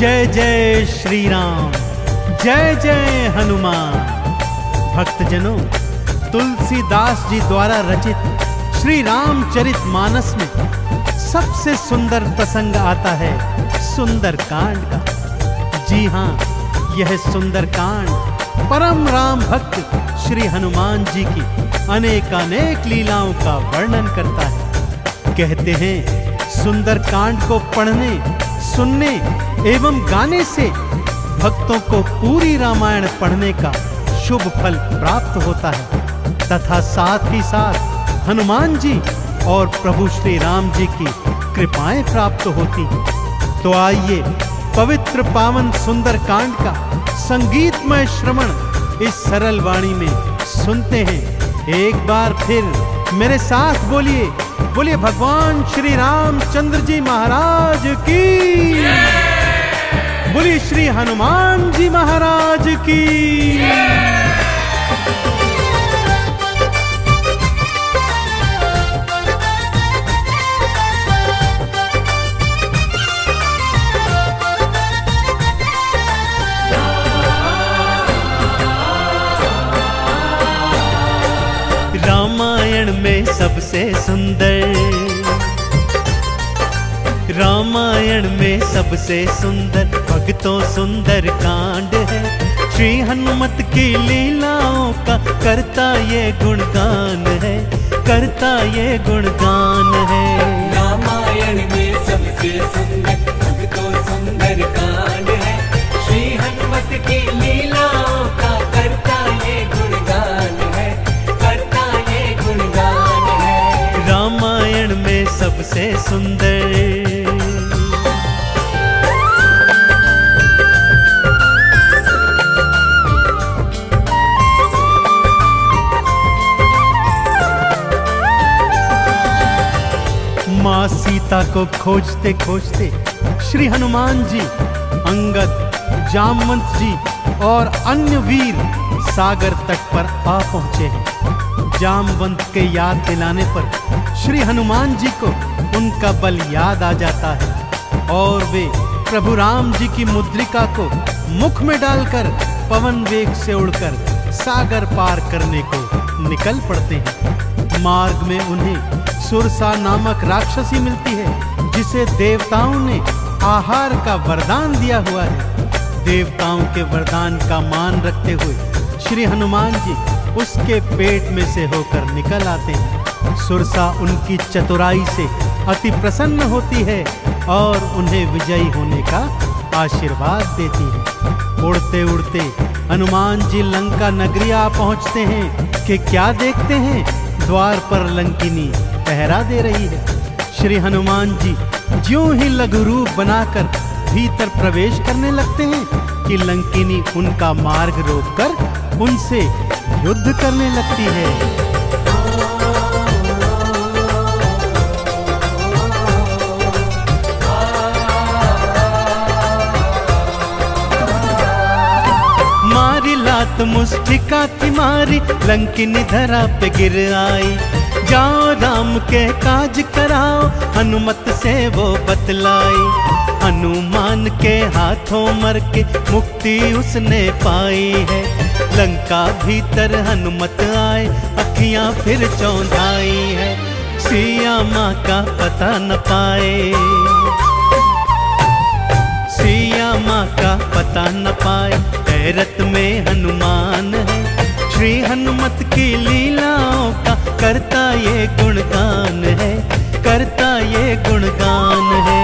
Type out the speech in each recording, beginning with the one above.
जय जय श्री राम, जय जय हनुमान। भक्तजनों, तुलसीदास जी द्वारा रचित श्री रामचरित मानस में सबसे सुंदर प्रसंग आता है सुंदरकांड का। जी हाँ, यह सुंदरकांड परम राम भक्त श्री हनुमान जी की अनेकानेक लीलाओं का वर्णन करता है। कहते हैं सुंदरकांड को पढ़ने, सुनने एवं गाने से भक्तों को पूरी रामायण पढ़ने का शुभ फल प्राप्त होता है तथा साथ ही साथ हनुमान जी और प्रभु श्री राम जी की कृपाएं प्राप्त होती हैं। तो आइए पवित्र पावन सुंदरकांड का संगीतमय श्रवण इस सरल वाणी में सुनते हैं। एक बार फिर मेरे साथ बोलिए, बोलिए भगवान श्री रामचंद्र जी महाराज की, बोलिए श्री हनुमान जी महाराज की। रामायण में सबसे सुंदर, रामायण में सबसे सुंदर भक्तों सुंदर कांड है। श्री हनुमत की लीलाओं का करता ये गुणगान है, करता ये गुणगान है। रामायण में सबसे सुंदर भक्तों सुंदर कांड है। श्री हनुमत की लीलाओं का करता ये गुणगान है, करता ये गुणगान है। रामायण में सबसे सुंदर। माँ सीता को खोजते खोजते श्री हनुमान जी, अंगद, जामवंत जी और अन्य वीर सागर तट पर आ पहुंचे हैं। जामवंत के याद दिलाने पर श्री हनुमान जी को उनका बल याद आ जाता है और वे प्रभु राम जी की मुद्रिका को मुख में डालकर पवन वेग से उड़कर सागर पार करने को निकल पड़ते हैं। मार्ग में उन्हें सुरसा नामक राक्षसी मिलती है जिसे देवताओं ने आहार का वरदान दिया हुआ है। देवताओं के वरदान का मान रखते हुए श्री हनुमान जी उसके पेट में से होकर निकल आते हैं। सुरसा उनकी चतुराई से अति प्रसन्न होती है और उन्हें विजयी होने का आशीर्वाद देती है। उड़ते उड़ते हनुमान जी लंका नगरी आ पहुंचते हैं कि क्या देखते हैं, द्वार पर लंकिनी पहरा दे रही है। श्री हनुमान जी ज्यों ही लघु रूप बनाकर भीतर प्रवेश करने लगते हैं कि लंकिनी उनका मार्ग रोककर उनसे युद्ध करने लगती है। मारी लात मुष्टिका की मारी, लंकिनी धरा पे गिर आई। जाओ राम के काज कराओ, हनुमत से वो बतलाई। हनुमान के हाथों मर के मुक्ति उसने पाई है। लंका भीतर हनुमत आए, अखियां फिर चौंधाई है। सिया माँ का पता न पाए, सिया माँ का पता न पाए। हैरत में हनुमान है, श्री हनुमत की लीलाओं का करता ये गुणगान है, करता ये गुणगान है।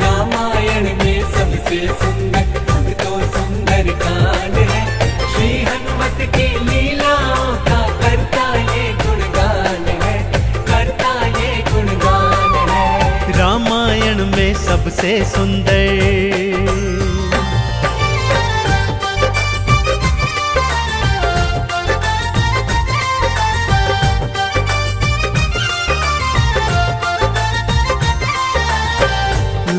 रामायण में सबसे सुंदर भक्तों सुंदर कांड है। श्री हनुमत की लीलाओं का करता ये गुणगान है, करता ये गुणगान है। रामायण में सबसे सुंदर।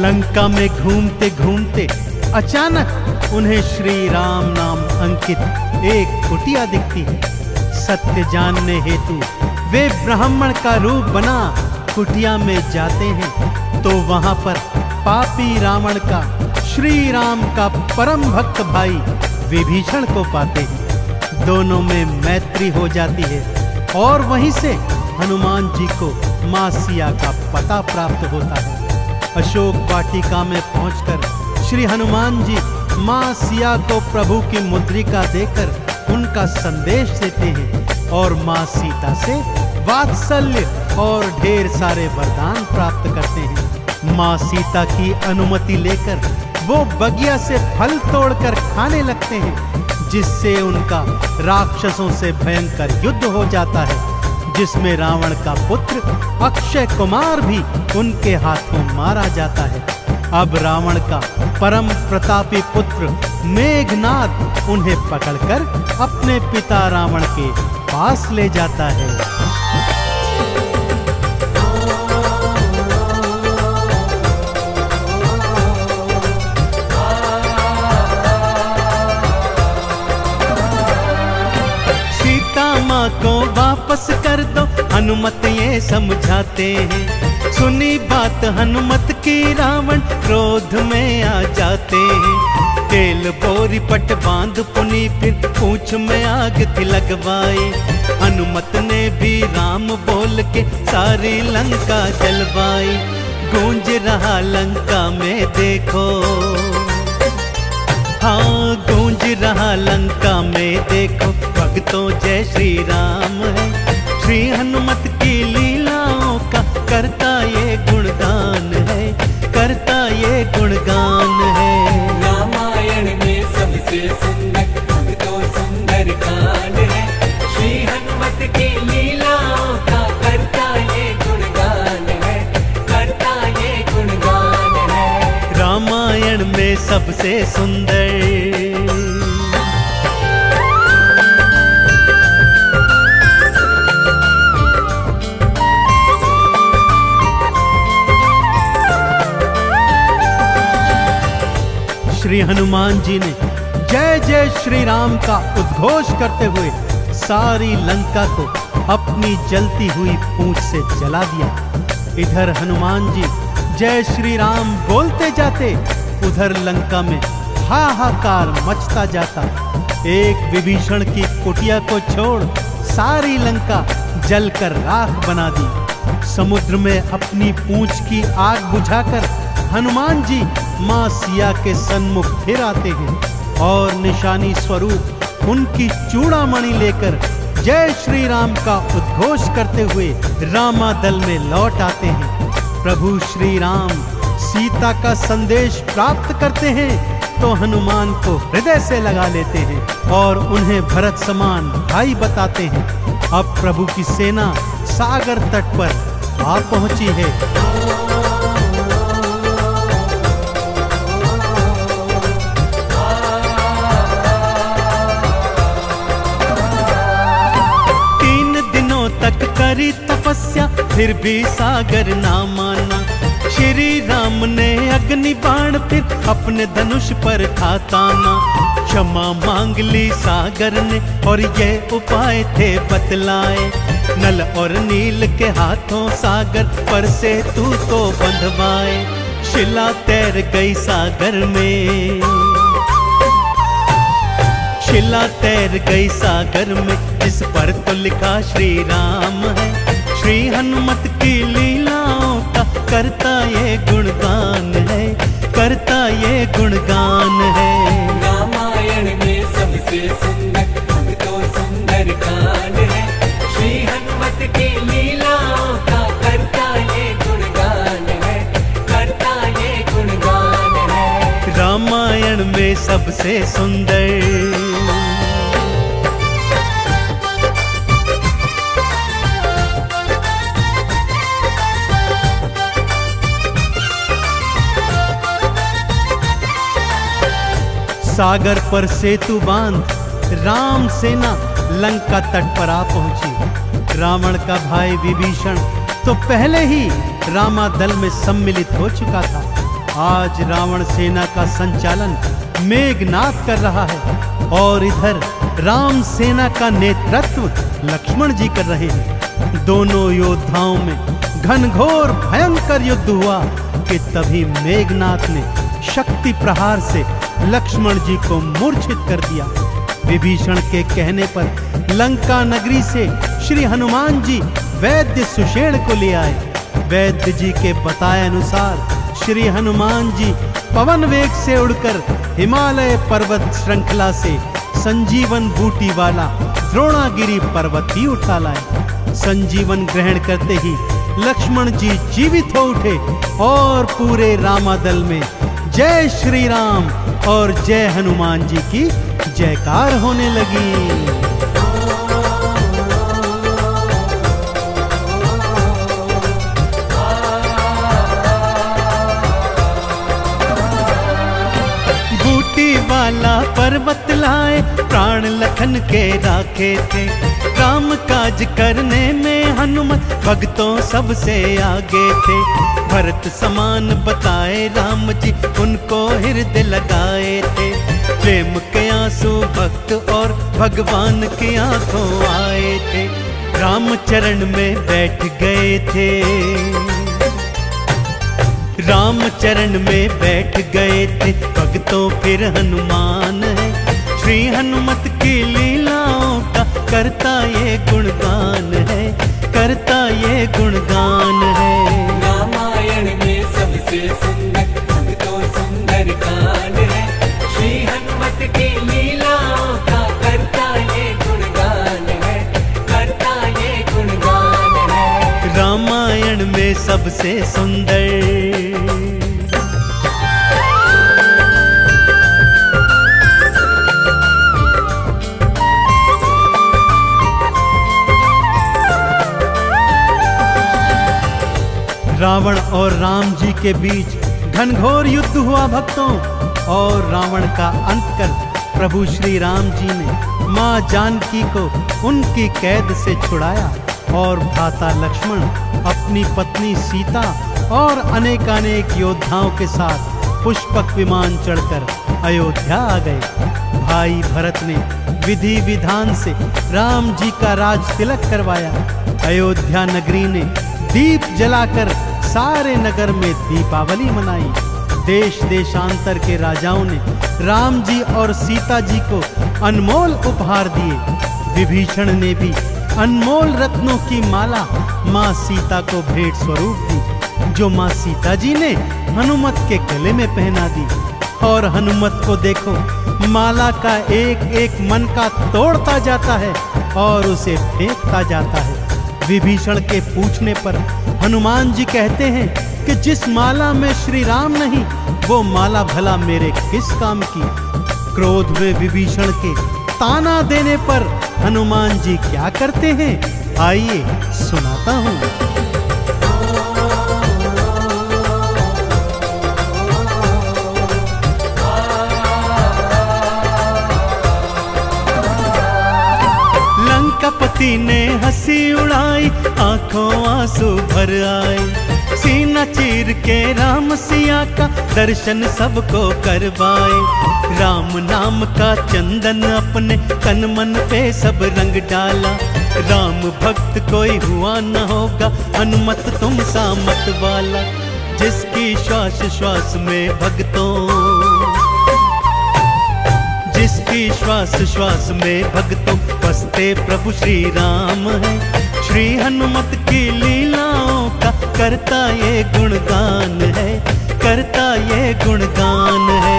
लंका में घूमते घूमते अचानक उन्हें श्री राम नाम अंकित एक कुटिया दिखती है। सत्य जानने हेतु वे ब्राह्मण का रूप बना कुटिया में जाते हैं तो वहां पर पापी रावण का श्री राम का परम भक्त भाई विभीषण को पाते हैं। दोनों में मैत्री हो जाती है और वहीं से हनुमान जी को मां सिया का पता प्राप्त होता है। अशोक वाटिका में पहुंचकर श्री हनुमान जी मां सिया को प्रभु की मुद्रिका देकर उनका संदेश देते हैं और मां सीता से वात्सल्य और ढेर सारे वरदान प्राप्त करते हैं। मां सीता की अनुमति लेकर वो बगिया से फल तोड़कर खाने लगते हैं, जिससे उनका राक्षसों से भयंकर युद्ध हो जाता है, जिसमें रावण का पुत्र अक्षय कुमार भी उनके हाथों मारा जाता है। अब रावण का परम प्रतापी पुत्र मेघनाद उन्हें पकड़कर अपने पिता रावण के पास ले जाता है। माँ को वापस कर दो, हनुमत ये समझाते हैं। सुनी बात हनुमत की रावण क्रोध में आ जाते हैं। तेल बोरी पट बांध पुनी फिर पूंछ में आग थी लगवाई। हनुमत ने भी राम बोल के सारी लंका जलवाई। गूंज रहा लंका में देखो, हाँ गूंज रहा लंका में देखो, भक्तों जय श्री राम है। श्री हनुमत की लीलाओं का करता ये गुणगान है, करता ये गुणगान है। रामायण में सबसे सुंदर तो सुंदर कांड है। श्री हनुमत की लीलाओं का करता ये गुणगान है, करता ये गुणगान है। रामायण में सबसे सुंदर श्री हनुमान जी ने जय जय श्री राम का उद्घोष करते हुए सारी लंका को अपनी जलती हुई पूंछ से जला दिया। इधर हनुमान जी जय श्री राम बोलते जाते, उधर लंका में हाहाकार मचता जाता। एक विभीषण की कुटिया को छोड़ सारी लंका जलकर राख बना दी। समुद्र में अपनी पूंछ की आग बुझाकर हनुमान जी मां सिया के सन्मुख फिर आते हैं और निशानी स्वरूप उनकी चूड़ामणि लेकर जय श्री राम का उद्घोष करते हुए रामादल में लौट आते हैं। प्रभु श्री राम सीता का संदेश प्राप्त करते हैं तो हनुमान को हृदय से लगा लेते हैं और उन्हें भरत समान भाई बताते हैं। अब प्रभु की सेना सागर तट पर आ पहुंची है। तक करी तपस्या फिर भी सागर ना माना। श्री राम ने अग्नि बाण फिर अपने धनुष पर था ताना। क्षमा मांग ली सागर ने और ये उपाय थे बतलाए। नल और नील के हाथों सागर पर से तू तो बंधवाए। शिला तैर गई सागर में, शिला तैर गई सागर में, जिस पर तो लिखा श्री राम है। श्री हनुमत की लीलाओं का करता ये गुणगान है, करता ये गुणगान है। रामायण में सबसे सुंदर तो सुंदर कांड है। श्री हनुमत की लीलाओं का करता ये गुणगान है, करता ये गुणगान है। रामायण में सबसे सुंदर सागर पर सेतु बांध राम सेना लंका तट पर आ पहुंची। रावण का भाई विभीषण तो पहले ही रामादल में सम्मिलित हो चुका था। आज रावण सेना का संचालन मेघनाद कर रहा है और इधर राम सेना का नेतृत्व लक्ष्मण जी कर रहे हैं। दोनों योद्धाओं में घनघोर भयंकर युद्ध हुआ कि तभी मेघनाद ने शक्ति प्रहार से लक्ष्मण जी को मूर्छित कर दिया। विभीषण के कहने पर लंका नगरी से श्री हनुमान जी वैद्य सुषेण को ले आए। वैद्य जी के बताए अनुसार श्री हनुमान जी पवन वेग से उड़कर हिमालय पर्वत श्रृंखला से संजीवन बूटी वाला द्रोणागिरी पर्वत ही उठा लाए। संजीवन ग्रहण करते ही लक्ष्मण जी जीवित हो उठे और पूरे रामादल में जय श्री राम और जय हनुमान जी की जयकार होने लगी। वाला पर्वत लाए प्राण लखन के राखे थे। काम काज करने में हनुमत भक्तों सबसे आगे थे। भरत समान बताए राम जी उनको हृदय लगाए थे। प्रेम के आंसू भक्त और भगवान की आंखों आए थे। राम चरण में बैठ गए थे। राम चरण में बैठ गए थे भक्तों फिर हनुमान है। श्री हनुमत की लीलाओं का करता ये गुणगान है, करता ये गुणगान है। रामायण में सबसे सुंदर भक्तों सुंदर कांड है। श्री हनुमत की लीलाओं का करता ये गुणगान है, करता ये गुणगान है। रामायण में सबसे सुंदर रावण और राम जी के बीच घनघोर युद्ध हुआ भक्तों। और रावण का अंत कर प्रभु श्री राम जी ने मां जानकी को उनकी कैद से छुड़ाया और भ्राता लक्ष्मण अपनी पत्नी सीता और अनेकानेक योद्धाओं के साथ पुष्पक विमान चढ़कर अयोध्या आ गए। भाई भरत ने विधि विधान से राम जी का राज तिलक करवाया। अयोध्या नगरी ने दीप जलाकर सारे नगर में दीपावली मनाई। देश देशांतर के राजाओं ने राम जी और सीता जी को अनमोल उपहार दिए। विभीषण ने भी अनमोल रत्नों की माला मां सीता को भेंट स्वरूप दी, जो मां सीता जी ने हनुमत के गले में पहना दी। और हनुमत को देखो, माला का एक एक मन का तोड़ता जाता है और उसे फेंकता जाता है। विभीषण के पूछने पर हनुमान जी कहते हैं कि जिस माला में श्री राम नहीं, वो माला भला मेरे किस काम की। क्रोध में विभीषण के ताना देने पर हनुमान जी क्या करते हैं, आइए सुनाता हूं। लंकापति ने हंसी उड़ाई, आंखों आंसू भर आए। सीना चीर के राम सिया का दर्शन सबको करवाए। राम नाम का चंदन अपने तन मन पे सब रंग डाला। राम भक्त कोई हुआ न होगा, हनुमत तुम सा मत वाला। जिसकी श्वास श्वास में भक्तों, जिसकी श्वास श्वास में भक्तों बसते प्रभु श्री राम है। श्री हनुमत की लीलाओं का करता ये गुणगान है, करता ये गुणगान है।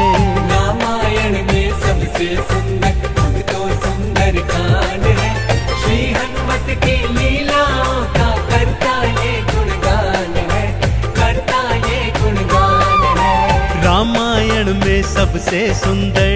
रामायण में सबसे सुंदर भक्तों सुंदर कांड है। श्री हनुमत की लीलाओं का करता ये गुणगान है, करता ये गुणगान है। रामायण में सबसे सुंदर